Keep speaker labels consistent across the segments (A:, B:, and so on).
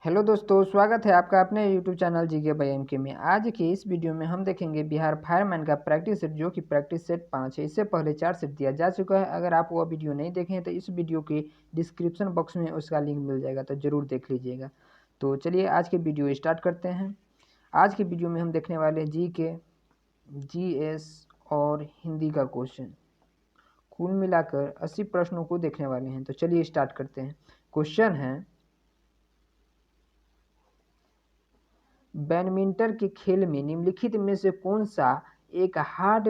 A: Hello दोस्तों, स्वागत है आपका अपने YouTube channel GK by M K में। आज के इस वीडियो में हम देखेंगे बिहार फायरमैन का प्रैक्टिस सेट, जो कि प्रैक्टिस सेट 5 है। इससे पहले 4 सेट दिया जा चुका है। अगर आप वो वीडियो नहीं देखे हैं तो इस वीडियो के डिस्क्रिप्शन बॉक्स में उसका लिंक मिल जाएगा, तो ज़रूर देख लीजिएगा। तो चलिए आज के वीडियो स्टार्ट करते हैं। आज के वीडियो में हम देखने वाले हैं जीके, जीएस और हिंदी का क्वेश्चन। कुल मिलाकर 80 प्रश्नों को देखने वाले हैं। तो चलिए स्टार्ट करते हैं। क्वेश्चन है, बैडमिंटन के खेल में निम्नलिखित में से कौन सा एक हार्ड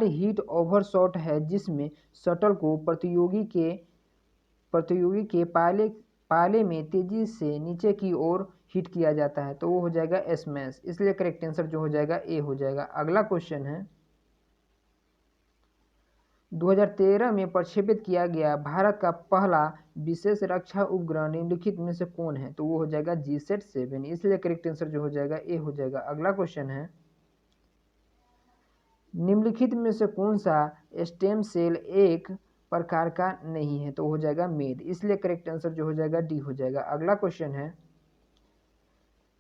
A: हिट ओवर शॉट है जिसमें शटल को प्रतियोगी के पाले में तेजी से नीचे की ओर हिट किया जाता है? तो वो हो जाएगा स्मैश। इसलिए करेक्ट आंसर जो हो जाएगा ए हो जाएगा। अगला क्वेश्चन है, 2013 में प्रक्षेपित किया गया भारत का पहला विशेष रक्षा उपग्रह निम्नलिखित में से कौन है? तो वो हो जाएगा GSAT-7। इसलिए करेक्ट आंसर जो हो जाएगा ए हो जाएगा। अगला क्वेश्चन है, निम्नलिखित में से कौन सा स्टेम सेल एक प्रकार का नहीं है? तो हो जाएगा मेद। इसलिए करेक्ट आंसर जो हो जाएगा डी हो जाएगा। अगला क्वेश्चन है,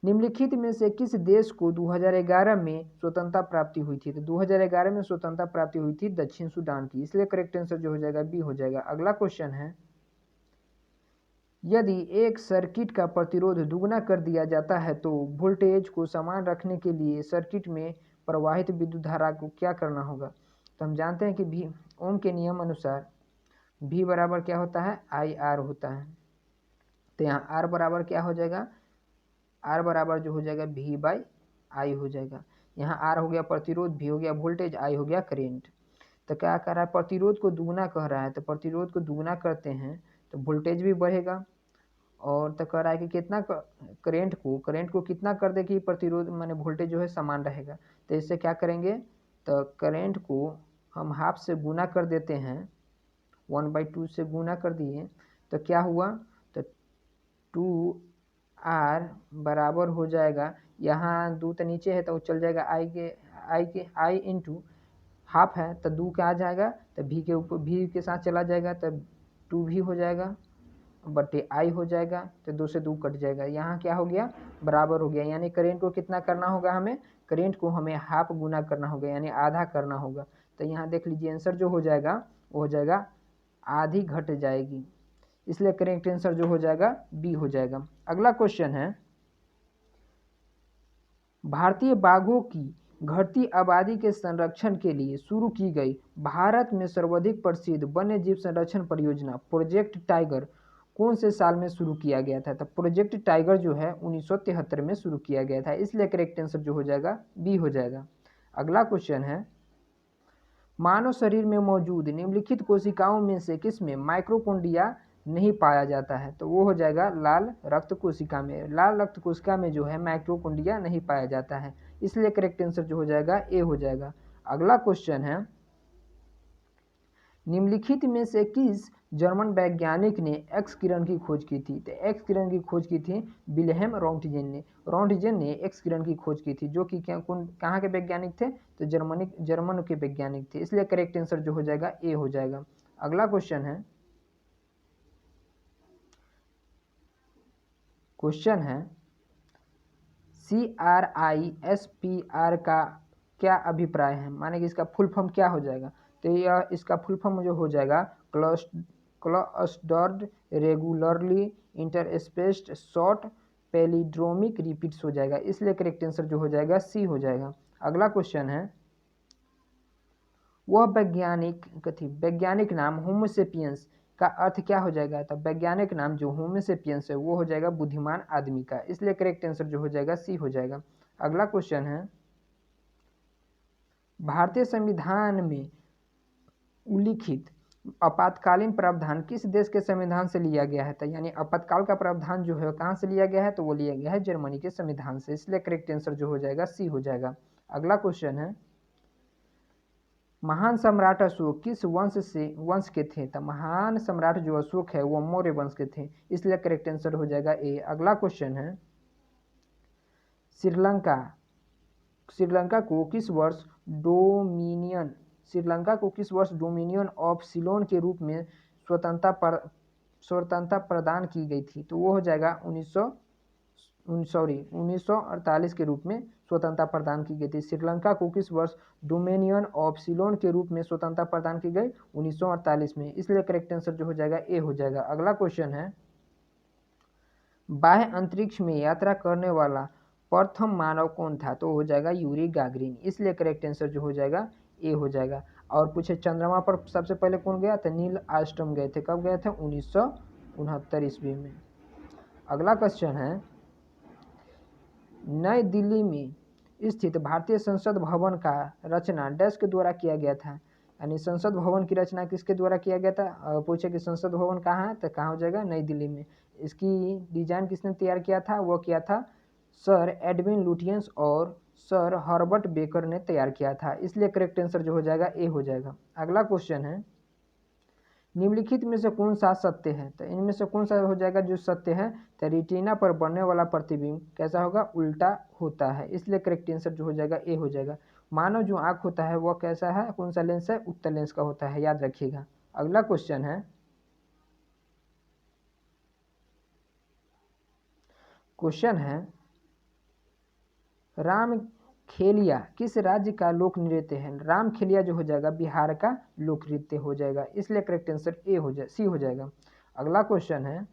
A: निम्नलिखित में से किस देश को 2011 में स्वतंत्रता प्राप्ति हुई थी? तो 2011 में स्वतंत्रता प्राप्ति हुई थी दक्षिण सूडान की। इसलिए करेक्ट आंसर जो हो जाएगा बी हो जाएगा। अगला क्वेश्चन है, यदि एक सर्किट का प्रतिरोध दुगना कर दिया जाता है तो वोल्टेज को समान रखने के लिए सर्किट में प्रवाहित विद्युत धारा को क्या करना होगा? तो हम जानते हैं कि भी ओम के नियम अनुसार V बराबर क्या होता है? IR होता है। तो यहाँ R बराबर क्या हो जाएगा? R बराबर जो हो जाएगा V/I हो जाएगा। यहाँ R हो गया प्रतिरोध, V हो गया वोल्टेज, I हो गया करेंट। तो क्या कर रहा है? प्रतिरोध को दुगना कह रहा है, तो प्रतिरोध को दुगना करते हैं तो वोल्टेज भी बढ़ेगा। और तो कह रहा है कि कितना करेंट को कितना कर दे कि प्रतिरोध माने वोल्टेज जो है समान रहेगा। तो इससे क्या करेंगे? तो करेंट को हम हाफ से गुना कर देते हैं, 1/2 से गुना कर दिए तो क्या हुआ? तो 2R बराबर हो जाएगा, यहाँ 2 तो नीचे है तो चल जाएगा I इंटू हाफ है तो 2 का आ जाएगा, तो V के साथ चला जाएगा तो 2V हो जाएगा बटे I हो जाएगा। तो 2 से 2 कट जाएगा, यहाँ क्या हो गया? बराबर हो गया। यानी करेंट को कितना करना होगा? करेंट को हमें हाफ गुना करना होगा, यानी आधा करना होगा। तो यहाँ देख लीजिए आंसर जो हो जाएगा वो हो जाएगा आधी घट जाएगी। इसलिए करेक्ट आंसर जो हो जाएगा बी हो जाएगा। अगला क्वेश्चन है, भारतीय बाघों की घटती आबादी के संरक्षण के लिए शुरू की गई भारत में सर्वाधिक प्रसिद्ध वन्य जीव संरक्षण परियोजना प्रोजेक्ट टाइगर कौन से साल में शुरू किया गया था? तो प्रोजेक्ट टाइगर जो है 1973 में शुरू किया गया था। इसलिए करेक्ट आंसर जो हो जाएगा बी हो जाएगा। अगला क्वेश्चन है, मानव शरीर में मौजूद निम्नलिखित कोशिकाओं में से किसमें माइक्रोकोन्ड्रिया नहीं पाया जाता है? तो वो हो जाएगा लाल रक्त कोशिका में। लाल रक्त कोशिका में जो है माइक्रोकोन्ड्रिया नहीं पाया जाता है। इसलिए करेक्ट आंसर जो हो जाएगा ए हो जाएगा। अगला क्वेश्चन है, निम्नलिखित में से किस जर्मन वैज्ञानिक ने एक्स किरण की खोज की थी? तो एक्स किरण की खोज की थी विल्हेम रॉन्टजेन ने एक्स किरण की खोज की थी, जो कि कहाँ के वैज्ञानिक थे? तो जर्मन के वैज्ञानिक थे। इसलिए करेक्ट आंसर जो हो जाएगा ए हो जाएगा। अगला क्वेश्चन है CRISPR का क्या अभिप्राय है? माने कि इसका फुल फॉर्म क्या हो जाएगा? तो यह इसका फुल फॉर्म जो हो जाएगा clustered regularly interspaced short palindromic repeats हो जाएगा। इसलिए करेक्ट आंसर जो हो जाएगा सी हो जाएगा। अगला क्वेश्चन है, वह वैज्ञानिक नाम होमोसेपियंस का अर्थ क्या हो जाएगा? तो वैज्ञानिक नाम जो होमोसेपियंस है वो हो जाएगा बुद्धिमान आदमी का। इसलिए करेक्ट आंसर जो हो जाएगा सी हो जाएगा। अगला क्वेश्चन है, भारतीय संविधान में उल्लिखित आपातकालीन प्रावधान किस देश के संविधान से लिया गया है? तो यानी आपातकाल का प्रावधान जो है कहाँ से लिया गया है? तो वो लिया गया है जर्मनी के संविधान से। इसलिए करेक्ट आंसर जो हो जाएगा सी हो जाएगा। अगला क्वेश्चन है, महान सम्राट अशोक किस वंश के थे? तो महान सम्राट जो अशोक है वो मौर्य वंश के थे। इसलिए करेक्ट आंसर हो जाएगा ए। अगला क्वेश्चन है, श्रीलंका को किस वर्ष डोमिनियन ऑफ सिलोन के रूप में स्वतंत्रता प्रदान की गई थी, तो वो हो जाएगा 1948 के रूप में स्वतंत्रता प्रदान की गई थी। श्रीलंका को किस वर्ष डोमिनियन ऑफ सिलोन के रूप में स्वतंत्रता प्रदान की गई? 1948 में। इसलिए करेक्ट आंसर जो हो जाएगा ए हो जाएगा। अगला क्वेश्चन है, बाह्य अंतरिक्ष में यात्रा करने वाला प्रथम मानव कौन था? तो हो जाएगा यूरी गागरिन। इसलिए करेक्ट आंसर जो हो जाएगा ए हो जाएगा। और पूछे चंद्रमा पर सबसे पहले कौन गया था? नील आर्मस्ट्रांग गए थे। कब गए थे? 1969 ईस्वी में। अगला क्वेश्चन है, नई दिल्ली में स्थित भारतीय संसद भवन का रचना डैश के द्वारा किया गया था? यानी संसद भवन की रचना किसके द्वारा किया गया था? पूछे कि संसद भवन कहाँ है, तो कहाँ हो जाएगा? नई दिल्ली में। इसकी डिजाइन किसने तैयार किया था? वो किया था सर एडविन लुटियंस और सर हर्बर्ट बेकर ने तैयार किया था। इसलिए करेक्ट आंसर जो हो जाएगा ए हो जाएगा। अगला क्वेश्चन है, निम्नलिखित में से कौन सा सत्य है? तो इनमें से कौन सा हो जाएगा जो सत्य है? तो रेटिना पर बनने वाला प्रतिबिंब कैसा होगा? उल्टा होता है। इसलिए करेक्ट आंसर जो हो जाएगा ए हो जाएगा। मानव जो आंख होता है वह कैसा है? कौन सा लेंस है? उत्तल लेंस का होता है, याद रखिएगा। अगला क्वेश्चन है, रामखेलिया किस राज्य का लोक नृत्य है? रामखेलिया जो हो जाएगा बिहार का लोक नृत्य हो जाएगा। इसलिए करेक्ट आंसर ए हो जाए सी हो जाएगा। अगला क्वेश्चन है,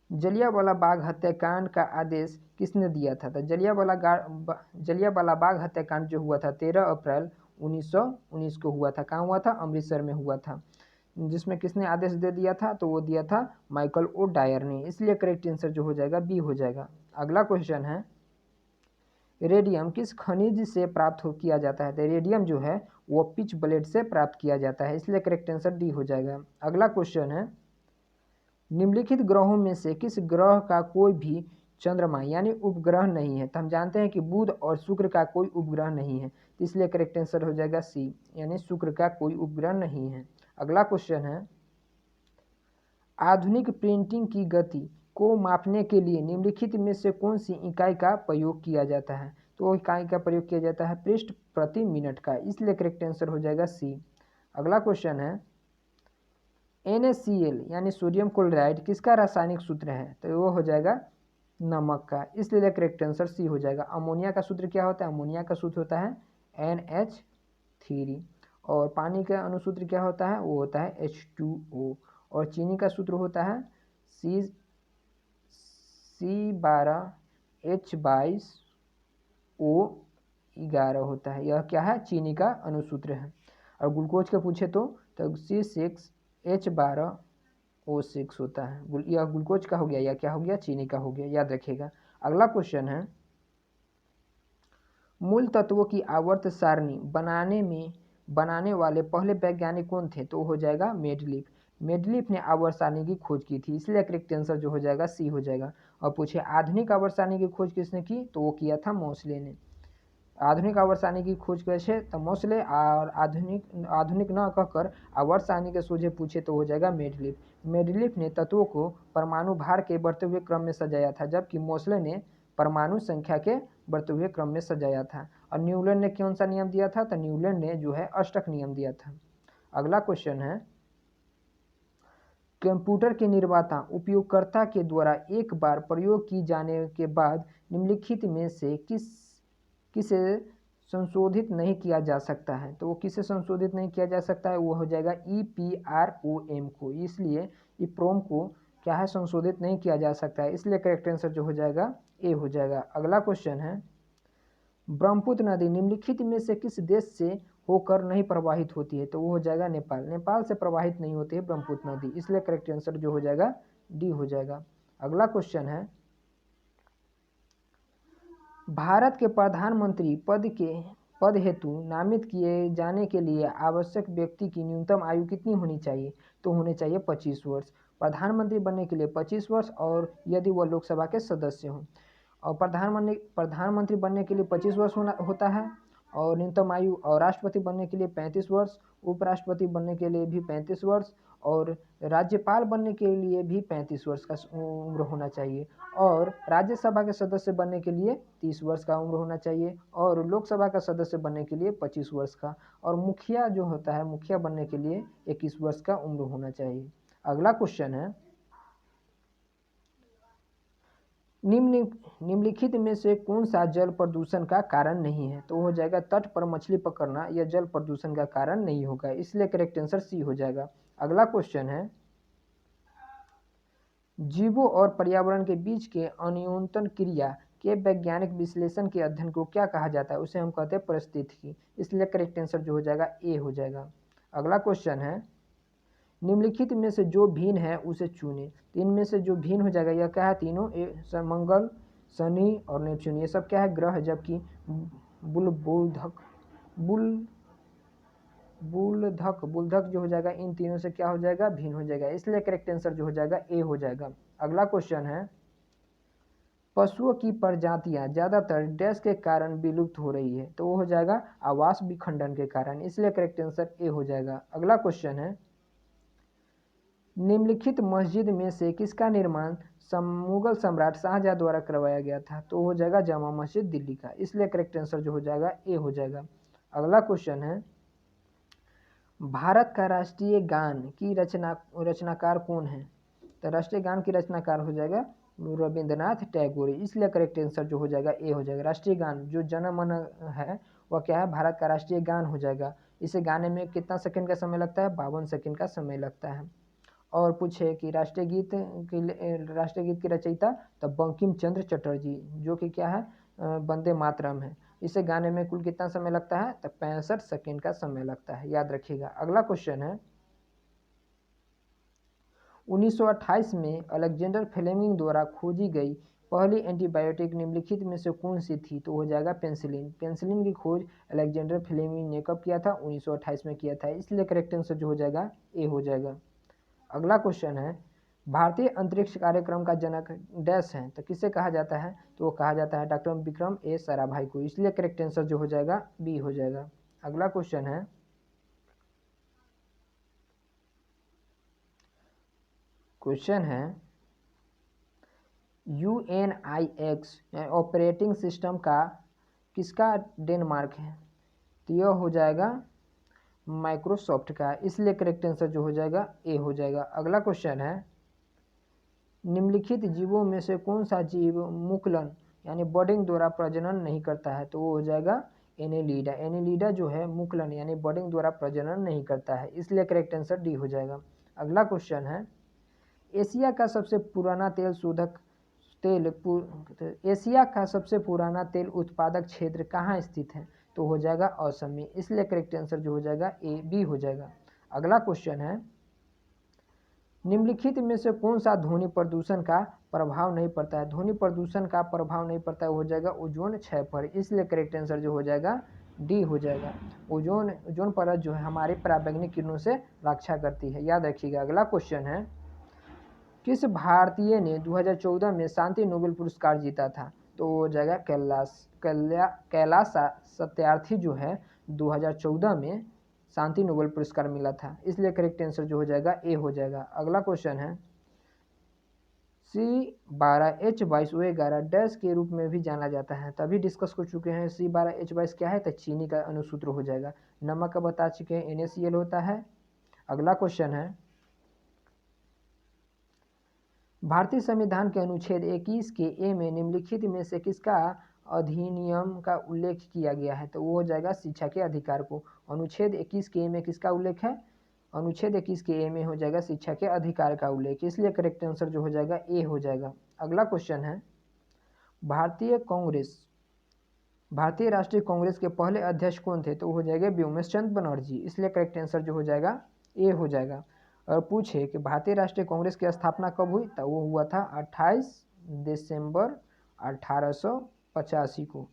A: जलियांवाला बाग हत्याकांड का आदेश किसने दिया था? तो जलियांवाला बाग हत्याकांड जो हुआ था 13 अप्रैल 1919 को हुआ था। कहाँ हुआ था? अमृतसर में हुआ था। जिसमें किसने आदेश दे दिया था? तो वो दिया था माइकल ओ डायर ने। इसलिए करेक्ट आंसर जो हो जाएगा बी हो जाएगा। अगला क्वेश्चन है, रेडियम किस खनिज से प्राप्त किया जाता है? तो रेडियम जो है वो पिच ब्लेड से प्राप्त किया जाता है। इसलिए करेक्ट आंसर डी हो जाएगा। अगला क्वेश्चन है, निम्नलिखित ग्रहों में से किस ग्रह का कोई भी चंद्रमा यानी उपग्रह नहीं है? तो हम जानते हैं कि बुध और शुक्र का कोई उपग्रह नहीं है, इसलिए करेक्ट आंसर हो जाएगा सी, यानी शुक्र का कोई उपग्रह नहीं है। अगला क्वेश्चन है, आधुनिक प्रिंटिंग की गति को मापने के लिए निम्नलिखित में से कौन सी इकाई का प्रयोग किया जाता है? तो इकाई का प्रयोग किया जाता है पृष्ठ प्रति मिनट का। इसलिए करेक्ट आंसर हो जाएगा सी। अगला क्वेश्चन है, NaCl यानी सोडियम क्लोराइड किसका रासायनिक सूत्र है? तो वो हो जाएगा नमक का। इसलिए करेक्ट आंसर सी हो जाएगा। अमोनिया का सूत्र क्या होता है? अमोनिया का सूत्र होता है NH3। और पानी का अनुसूत्र क्या होता है? वो होता है H2O। और चीनी का सूत्र होता है C12H22O11 होता है। यह क्या है? चीनी का अनुसूत्र है। और ग्लूकोज का पूछे तो C6H12O6 होता है। यह ग्लूकोज का हो गया, या क्या हो गया? चीनी का हो गया, याद रखिएगा। अगला क्वेश्चन है, मूल तत्वों की आवर्त सारणी बनाने वाले पहले वैज्ञानिक कौन थे? तो हो जाएगा मेंडलीफ। मेंडलीफ ने आवर्त सारणी की खोज की थी। इसलिए करेक्ट आंसर जो हो जाएगा सी हो जाएगा। और पूछे आधुनिक आवर्त सारणी की खोज किसने की? तो वो किया था मोसले ने। आधुनिक आवर्त सारणी की खोज कैसे? तो मोसले। और आधुनिक न कहकर आवर्त सारणी के सोझे पूछे तो हो जाएगा मेंडलीफ। मेंडलीफ ने तत्वों को परमाणु भार के बढ़ते हुए क्रम में सजाया था, जबकि मोसले ने परमाणु संख्या के बढ़ते हुए क्रम में सजाया था। और न्यूटन ने कौन सा नियम दिया था? तो न्यूटन ने जो है अष्टक नियम दिया था। अगला क्वेश्चन है, कंप्यूटर के निर्माता उपयोगकर्ता के द्वारा एक बार प्रयोग की जाने के बाद निम्नलिखित में से किसे संशोधित नहीं किया जा सकता है? तो वो किसे संशोधित नहीं किया जा सकता है? वो हो जाएगा EPROM को। इसलिए EPROM को क्या है? संशोधित नहीं किया जा सकता है। इसलिए करेक्ट आंसर जो हो जाएगा ए हो जाएगा। अगला क्वेश्चन है, ब्रह्मपुत्र नदी निम्नलिखित में से किस देश से होकर नहीं प्रवाहित होती है? तो वो हो जाएगा नेपाल। नेपाल से प्रवाहित नहीं होती है ब्रह्मपुत्र नदी। इसलिए करेक्ट आंसर जो हो जाएगा डी हो जाएगा। अगला क्वेश्चन है, भारत के प्रधानमंत्री पद हेतु नामित किए जाने के लिए आवश्यक व्यक्ति की न्यूनतम आयु कितनी होनी चाहिए? तो होनी चाहिए 25 वर्ष। प्रधानमंत्री बनने के लिए 25 वर्ष, और यदि वह लोकसभा के सदस्य हों। और प्रधानमंत्री बनने के लिए 25 वर्ष होता है और न्यूनतम आयु। और राष्ट्रपति बनने के लिए 35 वर्ष, उपराष्ट्रपति बनने के लिए भी 35 वर्ष, और राज्यपाल बनने के लिए भी 35 वर्ष का उम्र होना चाहिए। और राज्यसभा के सदस्य बनने के लिए 30 वर्ष का उम्र होना चाहिए। और लोकसभा का सदस्य बनने के लिए 25 वर्ष का। और मुखिया जो होता है, मुखिया बनने के लिए 21 वर्ष का उम्र होना चाहिए। अगला क्वेश्चन है, निम्नलिखित में से कौन सा जल प्रदूषण का कारण नहीं है? तो वो हो जाएगा तट पर मछली पकड़ना, यह जल प्रदूषण का कारण नहीं होगा, इसलिए करेक्ट आंसर सी हो जाएगा। अगला क्वेश्चन है, जीवों और पर्यावरण के बीच के अन्योन्यन क्रिया के वैज्ञानिक विश्लेषण के अध्ययन को क्या कहा जाता है? उसे हम कहते हैं पारिस्थितिकी, इसलिए करेक्ट आंसर जो हो जाएगा ए हो जाएगा। अगला क्वेश्चन है, निम्नलिखित में से जो भिन्न है उसे चुने। तो इनमें से जो भिन्न हो जाएगा यह क्या है? तीनों मंगल, शनि और नेपच्यून, ये सब क्या है? ग्रह है, जबकि बुलधक जो हो जाएगा इन तीनों से क्या हो जाएगा? भिन्न हो जाएगा, इसलिए करेक्ट आंसर जो हो जाएगा ए हो जाएगा। अगला क्वेश्चन है, पशुओं की प्रजातियां ज्यादातर डैश के कारण विलुप्त हो रही है? तो वो हो जाएगा आवास विखंडन के कारण, इसलिए करेक्ट आंसर ए हो जाएगा। अगला क्वेश्चन है, निम्नलिखित मस्जिद में से किसका निर्माण मुगल सम्राट शाहजहां द्वारा करवाया गया था? तो हो जाएगा जामा मस्जिद दिल्ली का, इसलिए करेक्ट आंसर जो हो जाएगा ए हो जाएगा। अगला क्वेश्चन है, भारत का राष्ट्रीय गान की रचनाकार कौन है? तो राष्ट्रीय गान की रचनाकार हो जाएगा रविंद्रनाथ टैगोर, इसलिए करेक्ट आंसर जो हो जाएगा ए हो जाएगा। राष्ट्रीय गान जो जन मन है वह क्या है? भारत का राष्ट्रीय गान हो जाएगा। इसे गाने में कितना सेकंड का समय लगता है? 52 सेकंड का समय लगता है। और पूछे कि राष्ट्रीय गीत की रचयिता, तो बंकिम चंद्र चटर्जी, जो कि क्या है? वंदे मातरम है। इसे गाने में कुल कितना समय लगता है? तो 65 सेकंड का समय लगता है, याद रखिएगा। अगला क्वेश्चन है, 1928 में अलेक्जेंडर फ्लेमिंग द्वारा खोजी गई पहली एंटीबायोटिक निम्नलिखित में से कौन सी थी? तो हो जाएगा पेंसिलिन। पेंसिलिन की खोज अलेक्जेंडर फ्लेमिंग ने कब किया था? 1928 में किया था, इसलिए करेक्ट आंसर जो हो जाएगा ए हो जाएगा। अगला क्वेश्चन है, भारतीय अंतरिक्ष कार्यक्रम का जनक डैश है? तो किसे कहा जाता है? तो वो कहा जाता है डॉक्टर विक्रम ए साराभाई को, इसलिए करेक्ट आंसर जो हो जाएगा बी हो जाएगा। अगला क्वेश्चन है, UNIX ऑपरेटिंग सिस्टम का किसका डेनमार्क है? तो यह हो जाएगा माइक्रोसॉफ्ट का, इसलिए करेक्ट आंसर जो हो जाएगा ए हो जाएगा। अगला क्वेश्चन है, निम्नलिखित जीवों में से कौन सा जीव मुकुलन यानी बर्डिंग द्वारा प्रजनन नहीं करता है? तो वो हो जाएगा एनेलिडा। एनेलिडा जो है मुकुलन यानी बर्डिंग द्वारा प्रजनन नहीं करता है, इसलिए करेक्ट आंसर डी हो जाएगा। अगला क्वेश्चन है, एशिया का सबसे पुराना तेल उत्पादक क्षेत्र कहाँ स्थित है? तो हो जाएगा असम में, इसलिए करेक्ट आंसर जो हो जाएगा ए बी हो जाएगा। अगला क्वेश्चन है, निम्नलिखित में से कौन सा ध्वनि प्रदूषण का प्रभाव नहीं पड़ता है? ध्वनि प्रदूषण का प्रभाव नहीं पड़ता है, हो जाएगा ओजोन क्षय पर, इसलिए करेक्ट आंसर जो हो जाएगा डी हो जाएगा। ओजोन परत जो है हमारे पराबैंगनी किरणों से रक्षा करती है, याद रखिएगा। अगला क्वेश्चन है, किस भारतीय ने 2014 में शांति नोबेल पुरस्कार जीता था? तो हो जाएगा कैलाश सत्यार्थी जो है 2014 में शांति नोबेल पुरस्कार मिला था, इसलिए करेक्ट आंसर जो हो जाएगा ए हो जाएगा। अगला क्वेश्चन है, C12H22O11 डैश के रूप में भी जाना जाता है, तभी डिस्कस कर चुके हैं। C12H22 क्या है? तो चीनी का अनुसूत्र हो जाएगा। नमक का बता चुके हैं NaCl होता है। अगला क्वेश्चन है, भारतीय संविधान के अनुच्छेद 21 के ए में निम्नलिखित में से किसका अधिनियम का उल्लेख किया गया है? तो वो हो जाएगा शिक्षा के अधिकार को। अनुच्छेद 21 के ए में किसका उल्लेख है? अनुच्छेद 21 के ए में हो जाएगा शिक्षा के अधिकार का उल्लेख, इसलिए करेक्ट आंसर जो हो जाएगा ए हो जाएगा। अगला क्वेश्चन है, भारतीय राष्ट्रीय कांग्रेस के पहले अध्यक्ष कौन थे? तो हो जाएगा व्योमेश चंद्र बनर्जी, इसलिए करेक्ट आंसर जो हो जाएगा ए हो जाएगा। और पूछे कि भारतीय राष्ट्रीय कांग्रेस की स्थापना कब हुई? तो वो हुआ था 28 दिसंबर 1885 को।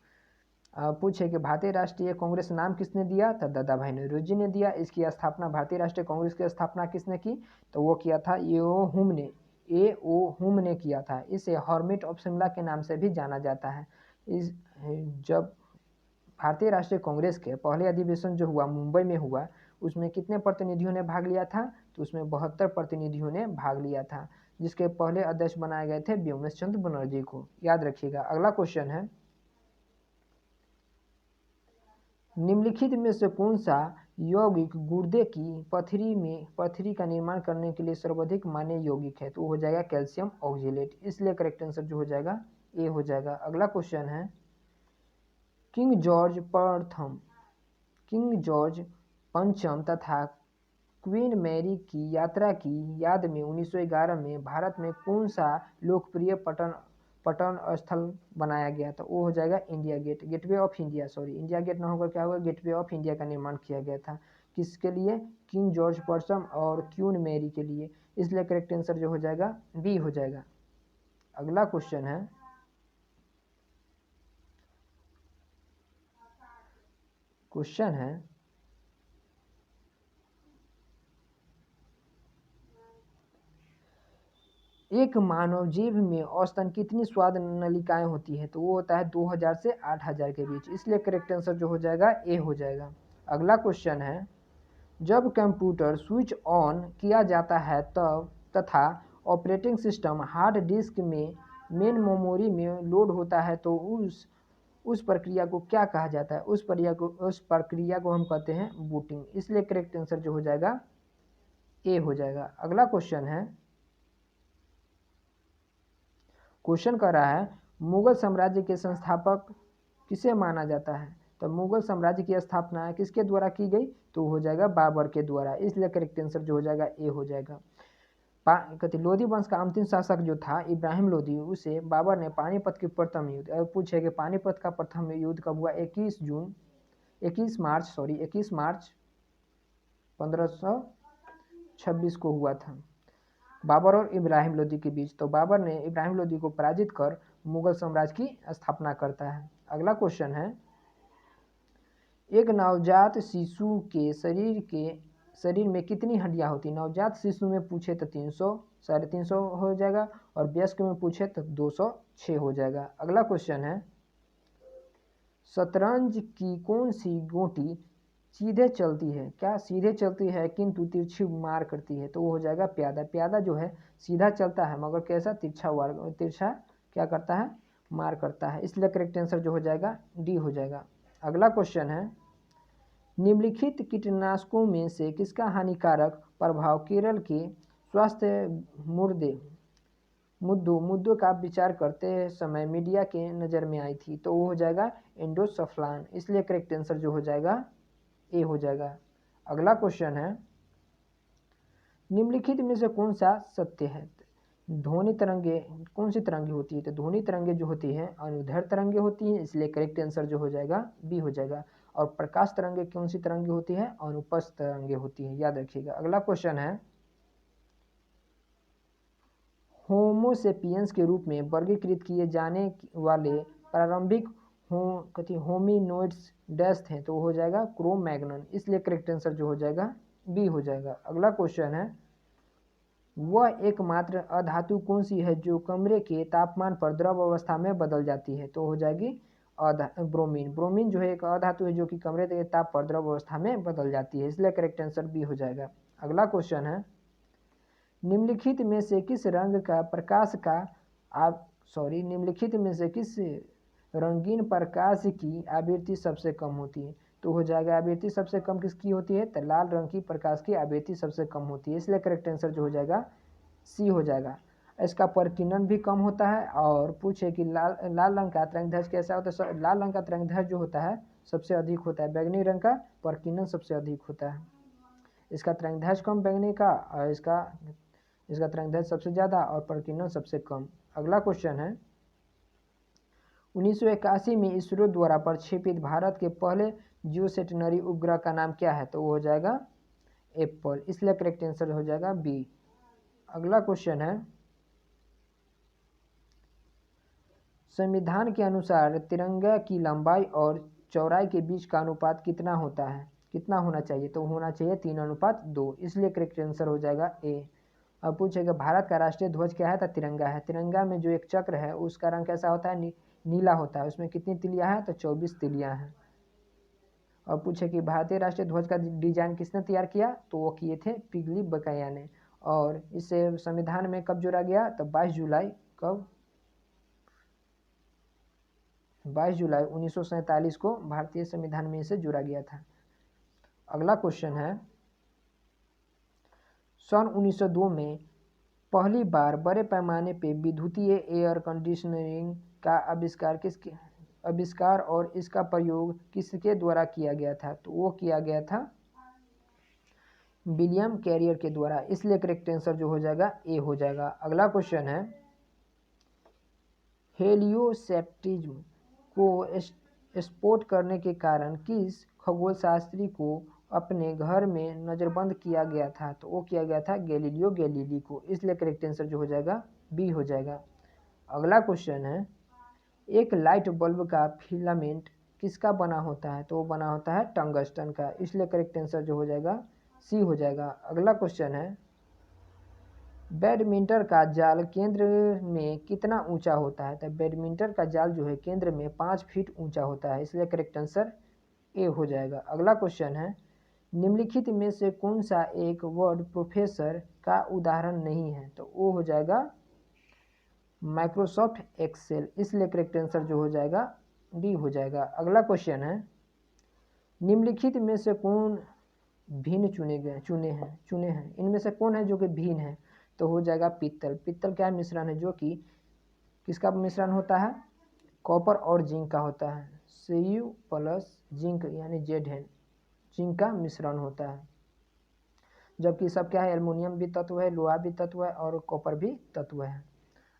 A: पूछे कि भारतीय राष्ट्रीय कांग्रेस नाम किसने दिया? तो दादा भाई नेहरू जी ने दिया। इसकी स्थापना, भारतीय राष्ट्रीय कांग्रेस की स्थापना किसने की? तो वो किया था ए.ओ. हुम ने किया था। इसे हॉर्मिट ऑफ शिमला के नाम से भी जाना जाता है। जब भारतीय राष्ट्रीय कांग्रेस के पहले अधिवेशन जो हुआ मुंबई में हुआ, उसमें कितने प्रतिनिधियों ने भाग लिया था? तो उसमें 72 प्रतिनिधियों ने भाग लिया था, जिसके पहले अध्यक्ष बनाए गए थे व्योमेश चंद्र बनर्जी को, याद रखिएगा। अगला क्वेश्चन है, निम्नलिखित में से कौन सा यौगिक गुर्दे की पथरी का निर्माण करने के लिए सर्वाधिक मान्य यौगिक है, तो वो हो जाएगा कैल्शियम ऑक्जेलेट। इसलिए करेक्ट आंसर जो हो जाएगा ए हो जाएगा। अगला क्वेश्चन है, किंग जॉर्ज पंचम तथा क्वीन मैरी की यात्रा की याद में 1911 में भारत में कौन सा लोकप्रिय पर्यटन स्थल बनाया गया था? वो हो जाएगा India Gate, gateway of India, sorry India Gate ना होकर क्या होगा, गेटवे ऑफ इंडिया का निर्माण किया गया था। किसके लिए? किंग जॉर्ज पंचम और क्वीन मैरी के लिए। इसलिए करेक्ट आंसर जो हो जाएगा बी हो जाएगा। अगला क्वेश्चन है, एक मानव जीभ में औसतन कितनी स्वाद नलिकाएं होती है? तो वो होता है 2000 से 8000 के बीच। इसलिए करेक्ट आंसर जो हो जाएगा ए हो जाएगा। अगला क्वेश्चन है, जब कंप्यूटर स्विच ऑन किया जाता है तब तथा ऑपरेटिंग सिस्टम हार्ड डिस्क में मेन मेमोरी में लोड होता है तो उस प्रक्रिया को क्या कहा जाता है? उस प्रक्रिया को हम कहते हैं बूटिंग। इसलिए करेक्ट आंसर जो हो जाएगा ए हो जाएगा। अगला क्वेश्चन कह रहा है, मुगल साम्राज्य के संस्थापक किसे माना जाता है? तो मुगल साम्राज्य की स्थापना किसके द्वारा की गई? तो हो जाएगा बाबर के द्वारा। इसलिए करेक्ट आंसर जो हो जाएगा ए हो जाएगा। लोधी वंश का अंतिम शासक जो था इब्राहिम लोधी, उसे बाबर ने पानीपत के प्रथम युद्ध, अब पूछे कि पानीपत का प्रथम युद्ध कब हुआ? 21 मार्च 1526 को हुआ था, बाबर और इब्राहिम लोधी के बीच। तो बाबर ने इब्राहिम लोधी को पराजित कर मुगल साम्राज्य की स्थापना करता है। अगला क्वेश्चन है, एक नवजात शिशु के शरीर में कितनी हड्डियां होती? नवजात शिशु में पूछे तो 300, 350 हो जाएगा, और वयस्क में पूछे तो 206 हो जाएगा। अगला क्वेश्चन है, शतरंज की कौन सी गोटी सीधे चलती है? क्या सीधे चलती है किंतु तिरछी मार करती है? तो वो हो जाएगा प्यादा। प्यादा जो है सीधा चलता है मगर कैसा? तिरछा क्या करता है? मार करता है। इसलिए करेक्ट आंसर जो हो जाएगा डी हो जाएगा। अगला क्वेश्चन है, निम्नलिखित कीटनाशकों में से किसका हानिकारक प्रभाव केरल के स्वास्थ्य मुद्दों का विचार करते समय मीडिया के नज़र में आई थी? तो वो हो जाएगा एंडोसल्फान। इसलिए करेक्ट आंसर जो हो जाएगा ए हो जाएगा। अगला क्वेश्चन है, निम्नलिखित में से कौन सा सत्य है? ध्वनि तरंगे कौन सी तरंगे होती है? तो ध्वनि तरंगे जो होती है अनुदैर्घ्य तरंगे होती है। इसलिए करेक्ट आंसर जो हो जाएगा बी हो जाएगा। और प्रकाश तरंगे कौन सी तरंगे होती है? अनुपस्थ तरंगे होती है, याद रखिएगा। अगला क्वेश्चन है, होमोसेपियंस के रूप में वर्गीकृत किए जाने वाले प्रारंभिक होमिनोइड्स डैश थे? तो हो जाएगा क्रोमैग्नन। इसलिए करेक्ट आंसर जो हो जाएगा बी हो जाएगा। अगला क्वेश्चन है, वह एकमात्र अधातु कौन सी है जो कमरे के तापमान पर द्रव अवस्था में बदल जाती है? तो हो जाएगी ब्रोमीन। ब्रोमीन जो है एक अधातु है जो कि कमरे के ताप पर द्रव अवस्था में बदल जाती है। इसलिए करेक्ट आंसर बी हो जाएगा। अगला क्वेश्चन है, निम्नलिखित में से किस रंगीन प्रकाश की आवृत्ति सबसे कम होती है? तो हो जाएगा आवृत्ति सबसे कम किसकी होती है? तो लाल रंग की प्रकाश की आवृत्ति सबसे कम होती है। इसलिए करेक्ट आंसर जो हो जाएगा सी हो जाएगा। इसका प्रकीर्णन भी कम होता है। और पूछे कि लाल रंग का तरंगदैर्घ्य कैसा होता है? लाल रंग का तरंगदैर्घ्य जो होता है सबसे अधिक होता है, बैंगनी रंग का प्रकीर्णन सबसे अधिक होता है। इसका तरंगदैर्घ्य कम बैंगनी का, और इसका तरंगदैर्घ्य सबसे ज़्यादा और प्रकीर्णन सबसे कम। अगला क्वेश्चन है, 1981 में इसरो द्वारा प्रक्षेपित भारत के पहले जियोस्टेशनरी उपग्रह का नाम क्या है? तो वो हो जाएगा एप्पल। इसलिए करेक्ट आंसर हो जाएगा बी। अगला क्वेश्चन है, संविधान के अनुसार तिरंगा की लंबाई और चौड़ाई के बीच का अनुपात कितना होना चाहिए? तो होना चाहिए 3:2। इसलिए करेक्ट आंसर हो जाएगा ए। अब पूछेगा भारत का राष्ट्रीय ध्वज क्या है? तो तिरंगा है। तिरंगा में जो एक चक्र है उसका रंग कैसा होता है? नीला होता है। उसमें कितनी तिलियां हैं? तो 24 तिलियां हैं। और पूछे कि भारतीय राष्ट्रीय ध्वज का डिजाइन किसने तैयार किया? तो वो किए थे पिगली बकाया ने। और इसे संविधान में कब जोड़ा गया? तो 22 जुलाई 1947 को भारतीय संविधान में इसे जोड़ा गया था। अगला क्वेश्चन है, सन 1902 में पहली बार बड़े पैमाने पे विद्युतीय एयर कंडीशनिंग का आविष्कार और इसका प्रयोग किसके द्वारा किया गया था? तो वो किया गया था विलियम कैरियर के द्वारा, इसलिए करेक्ट आंसर जो हो जाएगा ए हो जाएगा। अगला क्वेश्चन है, हेलियोसेप्टिज्म को स्पॉट करने के कारण किस खगोलशास्त्री को अपने घर में नज़रबंद किया गया था? तो वो किया गया था गैलीलियो गैलीली को, इसलिए करेक्ट आंसर जो हो जाएगा बी हो जाएगा। अगला क्वेश्चन है, एक लाइट बल्ब का फिलामेंट किसका बना होता है? तो वो बना होता है टंगस्टन का, इसलिए करेक्ट आंसर जो हो जाएगा सी हो जाएगा। अगला क्वेश्चन है, बैडमिंटन का जाल केंद्र में कितना ऊंचा होता है? तो बैडमिंटन का जाल जो है केंद्र में 5 फीट ऊंचा होता है, इसलिए करेक्ट आंसर ए हो जाएगा। अगला क्वेश्चन है, निम्नलिखित में से कौन सा एक वर्ड प्रोफेसर का उदाहरण नहीं है? तो वो हो जाएगा माइक्रोसॉफ्ट एक्सेल, इसलिए करेक्ट आंसर जो हो जाएगा डी हो जाएगा। अगला क्वेश्चन है, निम्नलिखित में से कौन भिन्न चुने हैं इनमें से कौन है जो कि भिन्न है? तो हो जाएगा पित्तल। पित्तल क्या मिश्रण है जो कि किसका मिश्रण होता है? कॉपर और जिंक का होता है, Cu प्लस जिंक यानी Zn, जिंक का मिश्रण होता है। जबकि सब क्या है, एल्युमिनियम भी तत्व है, लोहा भी तत्व है और कॉपर भी तत्व है।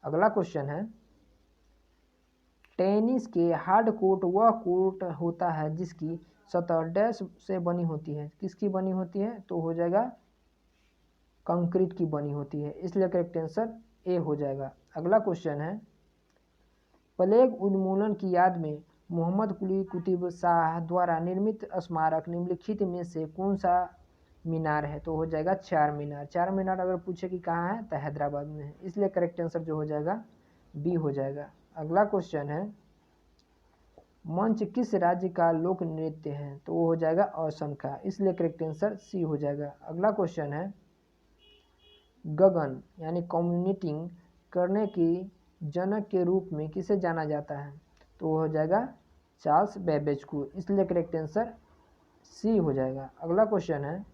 A: अगला क्वेश्चन है, टेनिस के हार्ड कोर्ट वह कोर्ट होता है जिसकी सतह डैश से बनी होती है, किसकी बनी होती है? तो हो जाएगा कंक्रीट की बनी होती है, इसलिए करेक्ट आंसर ए हो जाएगा। अगला क्वेश्चन है, प्लेग उन्मूलन की याद में मोहम्मद कुली कुतुब शाह द्वारा निर्मित स्मारक निम्नलिखित में से कौन सा मीनार है? तो हो जाएगा चार मीनार। चार मीनार अगर पूछे कि कहाँ है तो हैदराबाद में है, इसलिए करेक्ट आंसर जो हो जाएगा बी हो जाएगा। अगला क्वेश्चन है, मंच किस राज्य का लोक नृत्य है? तो वो हो जाएगा असम का, इसलिए करेक्ट आंसर सी हो जाएगा। अगला क्वेश्चन है, गगन यानी कम्युनिकेटिंग करने की जनक के रूप में किसे जाना जाता है? तो वो हो जाएगा चार्ल्स बेबेज को, इसलिए करेक्ट आंसर सी हो जाएगा। अगला क्वेश्चन है,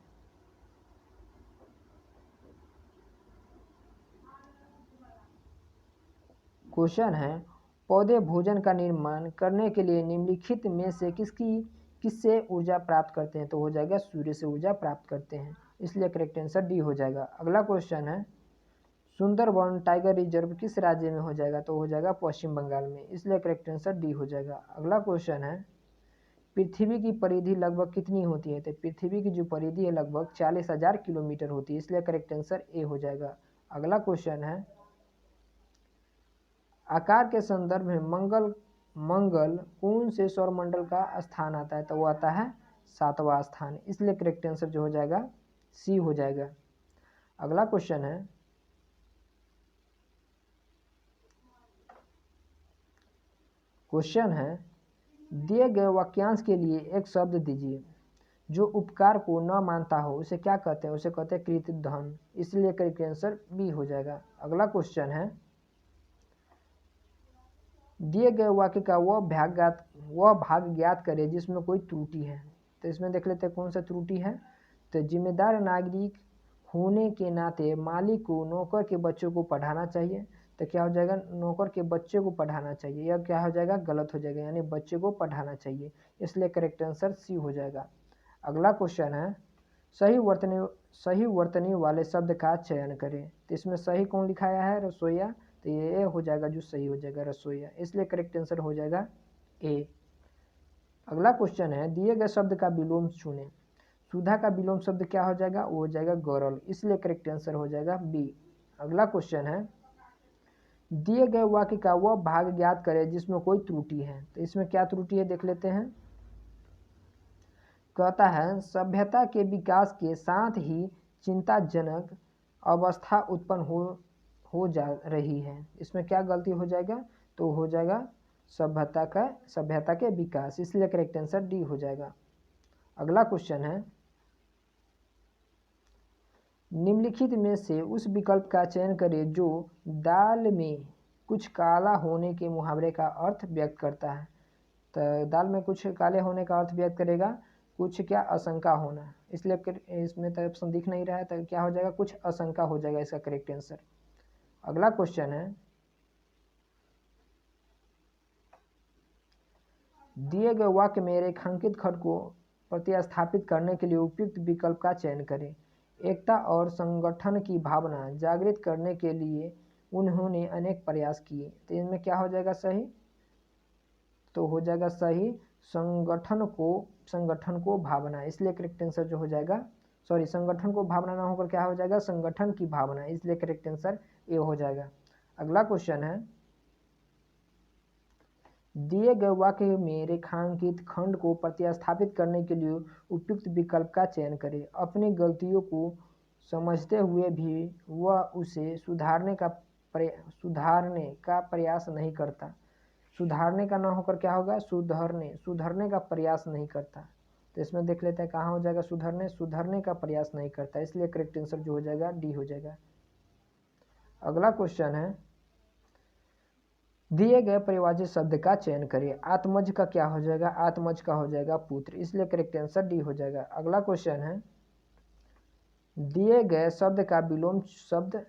A: पौधे भोजन का निर्माण करने के लिए निम्नलिखित में से किससे ऊर्जा प्राप्त करते हैं? तो हो जाएगा सूर्य से ऊर्जा प्राप्त करते हैं, इसलिए करेक्ट आंसर डी हो जाएगा। अगला क्वेश्चन है, सुंदरबन टाइगर रिजर्व किस राज्य में हो जाएगा? तो हो जाएगा पश्चिम बंगाल में, इसलिए करेक्ट आंसर डी हो जाएगा। अगला क्वेश्चन है, पृथ्वी की परिधि लगभग कितनी होती है? तो पृथ्वी की जो परिधि है लगभग 40,000 किलोमीटर होती है, इसलिए करेक्ट आंसर ए हो जाएगा। अगला क्वेश्चन है, आकार के संदर्भ में मंगल कौन से सौरमंडल का स्थान आता है? तो वो आता है 7वां स्थान, इसलिए करेक्ट आंसर जो हो जाएगा सी हो जाएगा। अगला क्वेश्चन है, दिए गए वाक्यांश के लिए एक शब्द दीजिए जो उपकार को न मानता हो, उसे क्या कहते हैं? उसे कहते हैं कृतधन, इसलिए करेक्ट आंसर बी हो जाएगा। अगला क्वेश्चन है, दिए गए वाक्य का वह भाग ज्ञात करें जिसमें कोई त्रुटि है। तो इसमें देख लेते हैं कौन सा त्रुटि है। तो जिम्मेदार नागरिक होने के नाते मालिक को नौकर के बच्चों को पढ़ाना चाहिए। तो क्या हो जाएगा, नौकर के बच्चे को पढ़ाना चाहिए, या क्या हो जाएगा गलत हो जाएगा, यानी बच्चे को पढ़ाना चाहिए, इसलिए करेक्ट आंसर सी हो जाएगा। अगला क्वेश्चन है, सही वर्तनी वाले शब्द का चयन करें। तो इसमें सही कौन लिखाया है? रसोईया, तो ये हो जाएगा जो सही हो जाएगा रसोईया, इसलिए करेक्ट आंसर हो जाएगा ए। अगला क्वेश्चन है, दिए गए शब्द का विलोम चुनें। सुधा का विलोम शब्द क्या हो जाएगा? वो हो जाएगा गौरल, इसलिए करेक्ट आंसर हो जाएगा बी। अगला क्वेश्चन है, दिए गए वाक्य का वह भाग ज्ञात करें जिसमें कोई त्रुटि है। तो इसमें क्या त्रुटि है देख लेते हैं। कहता है, सभ्यता के विकास के साथ ही चिंताजनक अवस्था उत्पन्न हो जा रही है। इसमें क्या गलती हो जाएगा? तो हो जाएगा सभ्यता के विकास, इसलिए करेक्ट आंसर डी हो जाएगा। अगला क्वेश्चन है, निम्नलिखित में से उस विकल्प का चयन करें जो दाल में कुछ काला होने के मुहावरे का अर्थ व्यक्त करता है। तो दाल में कुछ काले होने का अर्थ व्यक्त करेगा कुछ क्या आशंका होना, इसलिए इसमें तो ऑप्शन दिख नहीं रहा है, तो क्या हो जाएगा, कुछ आशंका हो जाएगा इसका करेक्ट आंसर। अगला क्वेश्चन है, दिए गए वाक्य में रेखांकित खंड को प्रतिस्थापित करने के लिए उपयुक्त विकल्प का चयन करें। एकता और संगठन की भावना जागृत करने के लिए उन्होंने अनेक प्रयास किए। तो इनमें क्या हो जाएगा सही, तो हो जाएगा सही संगठन को भावना, इसलिए करेक्ट आंसर जो हो जाएगा, सॉरी संगठन को भावना ना होकर क्या हो जाएगा, संगठन की भावना, इसलिए करेक्ट आंसर ए हो जाएगा। अगला क्वेश्चन है, दिए गए वाक्य में रेखांकित खंड को प्रतिस्थापित करने के लिए उपयुक्त विकल्प का चयन करें। अपनी गलतियों को समझते हुए भी वह उसे सुधारने का प्रयास नहीं करता। सुधारने का ना होकर क्या होगा, सुधरने का प्रयास नहीं करता। तो इसमें देख लेते हैं कहाँ हो जाएगा, सुधरने का प्रयास नहीं करता, इसलिए करेक्ट आंसर जो हो जाएगा डी हो जाएगा। अगला क्वेश्चन है, दिए गए परिभाषित शब्द का चयन करिए। आत्मज का क्या हो जाएगा, आत्मज का हो जाएगा पुत्र, इसलिए करेक्ट आंसर डी हो जाएगा। अगला क्वेश्चन है, दिए गए शब्द का विलोम शब्द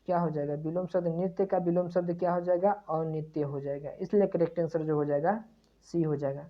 A: क्या हो जाएगा, विलोम शब्द नृत्य का विलोम शब्द क्या हो जाएगा, अनित्य हो जाएगा, इसलिए करेक्ट आंसर जो हो जाएगा सी हो जाएगा।